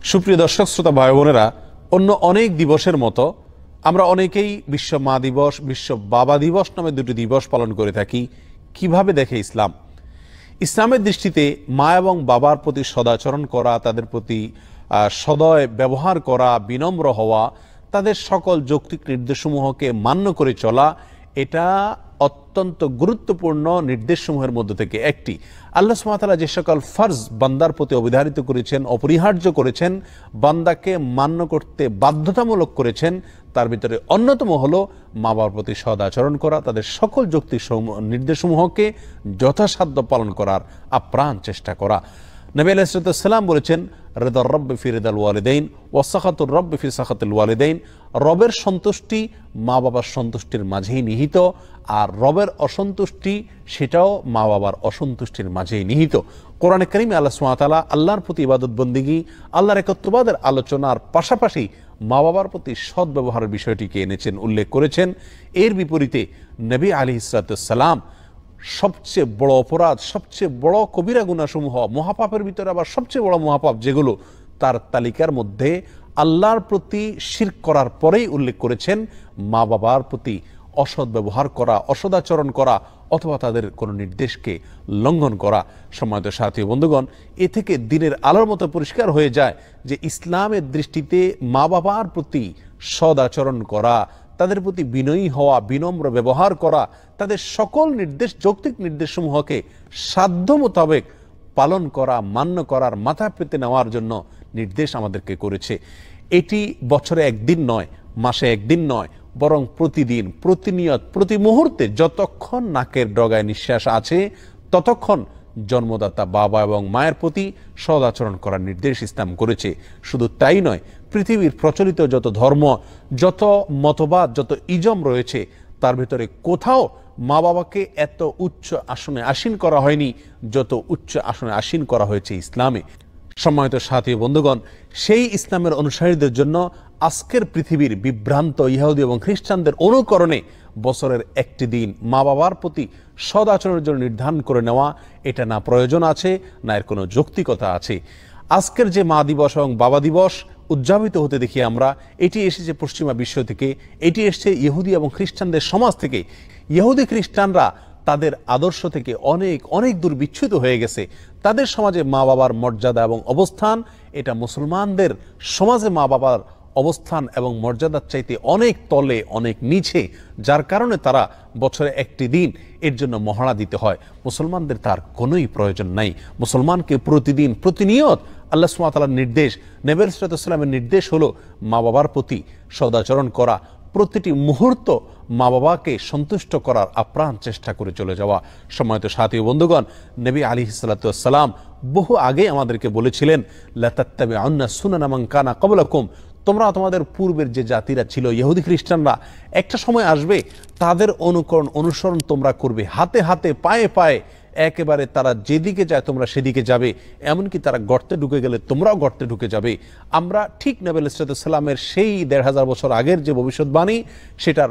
সুপ্রিয় দর্শক শ্রোতা ভাই বোনেরা, অন্য অনেক দিবসের মতো আমরা অনেকেই বিশ্ব মা দিবস, বিশ্ব বাবা দিবস নামে দুটি দিবস পালন করে থাকি। কিভাবে দেখে ইসলাম? ইসলামের দৃষ্টিতে মা এবং বাবার প্রতি সদাচরণ করা, তাদের প্রতি সদয় ব্যবহার করা, বিনম্র হওয়া, তাদের সকল যৌক্তিক নির্দেশসমূহকে মান্য করে চলা, এটা অত্যন্ত গুরুত্বপূর্ণ নির্দেশসমূহের মধ্য থেকে একটি। আল্লাহ সুবহানাহু ওয়া তাআলা যে সকল ফরজ বান্দার প্রতি অবধারিত করেছেন, অপরিহার্য করেছেন, বান্দাকে মান্য করতে বাধ্যতামূলক করেছেন, তার ভিতরে অন্যতম হলো মা বাবার প্রতি সদাচরণ করা, তাদের সকল যৌক্তিক নির্দেশসমূহকে যথাসাধ্য পালন করার আপ্রাণ চেষ্টা করা। নবী আলাইহিস সালাম বলেছেন, রিদার রব্বি ফি রিদাল ওয়ালিদাইন ওয়া সাখাতুর রব্বি ফি সাখাতিল ওয়ালিদাইন। রবের সন্তুষ্টি মা বাবার সন্তুষ্টির মাঝেই নিহিত, আর রবের অসন্তুষ্টি সেটাও মা বাবার অসন্তুষ্টির মাঝেই নিহিত। কোরআনে কারিমে আল্লাহ সুবহানাহু ওয়া তাআলা আল্লাহর প্রতি ইবাদত বন্দেগী, আল্লাহর একত্ববাদের আলোচনার পাশাপাশি মা বাবার প্রতি সৎ ব্যবহারের বিষয়টিকে এনেছেন, উল্লেখ করেছেন। এর বিপরীতে নবী আলাইহিস সালাম সবচেয়ে বড় অপরাধ, সবচেয়ে বড় কবিরা গুনাহসমূহ, মহাপাপের ভিতরে আবার সবচেয়ে বড় মহাপাপ যেগুলো, তার তালিকার মধ্যে আল্লাহর প্রতি শিরক করার পরেই উল্লেখ করেছেন মা বাবার প্রতি অসৎ ব্যবহার করা, অসদাচরণ করা, অথবা তাদের কোনো নির্দেশকে লঙ্ঘন করা। সম্মানিত সাথী বন্ধুগণ, এ থেকে দিনের আলোর মতো পরিষ্কার হয়ে যায় যে ইসলামের দৃষ্টিতে মা বাবার প্রতি সদাচরণ করা, তাদের প্রতি বিনয়ী হওয়া, বিনম্র ব্যবহার করা, তাদের সকল নির্দেশ, যৌক্তিক নির্দেশসমূহকে সাধ্য মোতাবেক পালন করা, মান্য করার, মাথা পেতে নেওয়ার জন্য নির্দেশ আমাদেরকে করেছে। এটি বছরে একদিন নয়, মাসে একদিন নয়, বরং প্রতিদিন, প্রতিনিয়ত, প্রতি মুহূর্তে যতক্ষণ নাকের ডগায় নিঃশ্বাস আছে ততক্ষণ জন্মদাতা বাবা এবং মায়ের প্রতি সদাচরণ করার নির্দেশ ইসলাম করেছে। শুধু তাই নয়, পৃথিবীর প্রচলিত যত ধর্ম, যত মতবাদ, যত ইজম রয়েছে, তার ভিতরে কোথাও মা বাবাকে এত উচ্চ আসনে আসীন করা হয়নি যত উচ্চ আসনে আসীন করা হয়েছে ইসলামে। সম্মানিত সাথী বন্ধুগণ, সেই ইসলামের অনুসারীদের জন্য আজকের পৃথিবীর বিভ্রান্ত ইহুদি এবং খ্রিস্টানদের অনুকরণে বছরের একটি দিন মা বাবার প্রতি সদাচরণের জন্য নির্ধারণ করে নেওয়া, এটা না প্রয়োজন আছে, না এর কোনো যৌক্তিকতা আছে। আজকের যে মা দিবস এবং বাবা দিবস উদযাপিত হতে দেখি আমরা, এটি এসেছে পশ্চিমা বিশ্ব থেকে, এটি এসেছে ইহুদি এবং খ্রিস্টানদের সমাজ থেকে। ইহুদি খ্রিস্টানরা তাদের আদর্শ থেকে অনেক অনেক দূর বিচ্যুত হয়ে গেছে। তাদের সমাজে মা বাবার মর্যাদা এবং অবস্থান, এটা মুসলমানদের সমাজে মা বাবার অবস্থান এবং মর্যাদার চাইতে অনেক তলে, অনেক নিচে, যার কারণে তারা বছরে একটি দিন এর জন্য মহড়া দিতে হয়। মুসলমানদের তার কোনোই প্রয়োজন নাই। মুসলমানকে প্রতিদিন, প্রতিনিয়ত আল্লাহ সুবহানাহু ওয়া তাআলার নির্দেশ, নবী সাল্লাল্লাহু আলাইহি ওয়াসাল্লামের নির্দেশ হলো মা বাবার প্রতি সদাচরণ করা, প্রতিটি মুহূর্ত মা বাবাকে সন্তুষ্ট করার আপ্রাণ চেষ্টা করে চলে যাওয়া। সম্মানিত সাথী ও বন্ধুগণ, নবী আলাইহিস সালাতু ওয়াস সালাম বহু আগে আমাদেরকে বলেছিলেন, লা তাত্তাবিউন্না সুনানা মান কানা ক্বাবলাকুম, তোমরা তোমাদের পূর্বের যে জাতিরা ছিল ইহুদি খ্রিস্টানরা, একটা সময় আসবে তাদের অনুসরণ তোমরা করবে, হাতে হাতে, পায়ে পায়ে, একেবারে তারা যেদিকে যায় তোমরা সেদিকে যাবে, এমনকি তারা গর্তে ঢুকে গেলে তোমরাও গর্তে ঢুকে যাবে। আমরা ঠিক নবী আলাইহিস সালামের সেই ১৫০০ বছর আগের যে ভবিষ্যৎবাণী, সেটার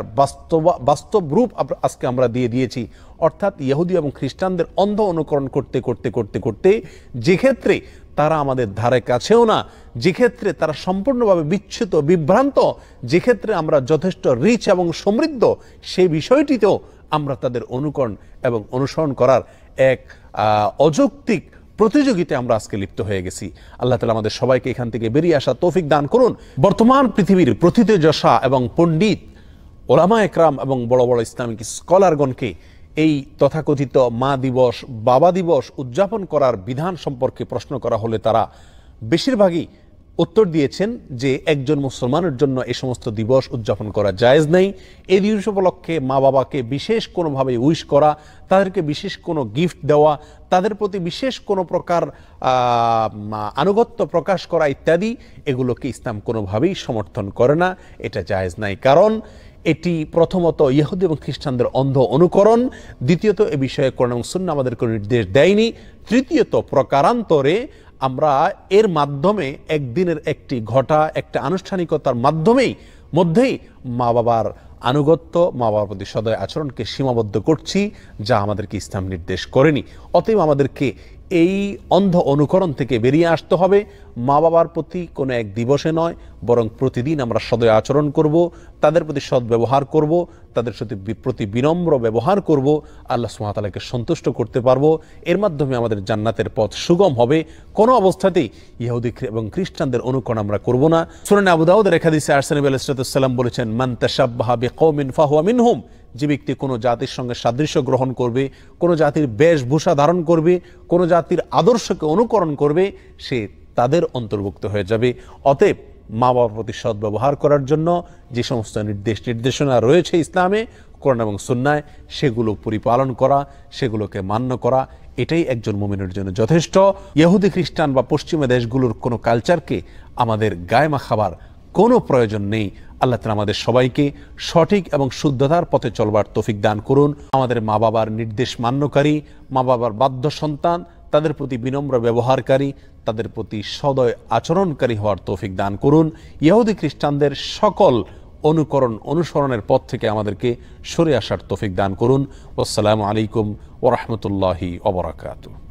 বাস্তব রূপ আজকে আমরা দিয়ে দিয়েছি। অর্থাৎ ইহুদি এবং খ্রিস্টানদের অন্ধ অনুকরণ করতে করতে করতে করতে যে ক্ষেত্রে তারা আমাদের ধারে কাছেও না, যে ক্ষেত্রে তারা সম্পূর্ণভাবে বিচ্যুত, বিভ্রান্ত, যে ক্ষেত্রে আমরা যথেষ্ট রিচ এবং সমৃদ্ধ, সেই বিষয়টিতেও আমরা তাদের অনুকরণ এবং অনুসরণ করার এক অযৌক্তিক প্রতিযোগিতায় আমরা আজকে লিপ্ত হয়ে গেছি। আল্লাহ তাআলা আমাদের সবাইকে এখান থেকে বেরিয়ে আসা তৌফিক দান করুন। বর্তমান পৃথিবীর প্রথিতযশা এবং পণ্ডিত, ওলামা একরাম এবং বড় বড় ইসলামিক স্কলারগণকে এই তথাকথিত মা দিবস, বাবা দিবস উদযাপন করার বিধান সম্পর্কে প্রশ্ন করা হলে তারা বেশিরভাগই উত্তর দিয়েছেন যে একজন মুসলমানের জন্য এই সমস্ত দিবস উদযাপন করা জায়েজ নেই। এই দিবস উপলক্ষে মা বাবাকে বিশেষ কোনোভাবে উইশ করা, তাদেরকে বিশেষ কোনো গিফট দেওয়া, তাদের প্রতি বিশেষ কোনো প্রকার আনুগত্য প্রকাশ করা ইত্যাদি, এগুলোকে ইসলাম কোনোভাবেই সমর্থন করে না, এটা জায়েজ নাই। কারণ এটি প্রথমত ইহুদি এবং খ্রিস্টানদের অন্ধ অনুকরণ, দ্বিতীয়ত এ বিষয়ে কোরআন এবং সুন্নাহ আমাদের কোনো নির্দেশ দেয়নি, তৃতীয়ত প্রকারান্তরে আমরা এর মাধ্যমে একদিনের একটি ঘটা, একটা আনুষ্ঠানিকতার মধ্যেই মা বাবার আনুগত্য, মা বাবার প্রতি সদয় আচরণকে সীমাবদ্ধ করছি, যা আমাদেরকে ইসলাম নির্দেশ করেনি। অতএব আমাদেরকে এই অন্ধ অনুকরণ থেকে বেরিয়ে আসতে হবে। মা বাবার প্রতি কোনো এক দিবসে নয়, বরং প্রতিদিন আমরা সদয় আচরণ করব, তাদের প্রতি সদ্ব্যবহার করব, তাদের প্রতি বিনম্র ব্যবহার করব। আল্লাহ সুবহানাহু ওয়া তাআলাকে সন্তুষ্ট করতে পারবো। এর মাধ্যমে আমাদের জান্নাতের পথ সুগম হবে। কোনো অবস্থাতেই ইহুদি এবং খ্রিস্টানদের অনুকরণ আমরা করব না। সুনান আবু দাউদের এক হাদিসে নবী আলাইহিস সালাম বলেছেন, মান তাশাব্বাহা বিকওমিন ফাহুয়া মিনহুম। যে ব্যক্তি কোনো জাতির সঙ্গে সাদৃশ্য গ্রহণ করবে, কোনো জাতির বেশভূষা ধারণ করবে, কোনো জাতির আদর্শকে অনুকরণ করবে, সে তাদের অন্তর্ভুক্ত হয়ে যাবে। অতএব মা বাবার প্রতি সদ্ব্যবহার করার জন্য যে সমস্ত নির্দেশনা রয়েছে ইসলামে, কোরআন এবং সুন্নায়, সেগুলো পরিপালন করা, সেগুলোকে মান্য করা, এটাই একজন মুমিনের জন্য যথেষ্ট। ইহুদি খ্রিস্টান বা পশ্চিমা দেশগুলোর কোনো কালচারকে আমাদের গায়ে মাখাবার কোনো প্রয়োজন নেই। আল্লাহ তাআলা আমাদের সবাইকে সঠিক এবং শুদ্ধতার পথে চলবার তৌফিক দান করুন। আমাদের মা বাবার নির্দেশ মান্যকারী, মা বাবার বাধ্য সন্তান, তাদের প্রতি বিনম্র ব্যবহারকারী, তাদের প্রতি সদয় আচরণকারী হওয়ার তৌফিক দান করুন। ইহুদি খ্রিস্টানদের সকল অনুসরণের পথ থেকে আমাদেরকে সরে আসার তৌফিক দান করুন। আসসালামু আলাইকুম ওয়া রাহমাতুল্লাহি ওয়া বারাকাতুহু।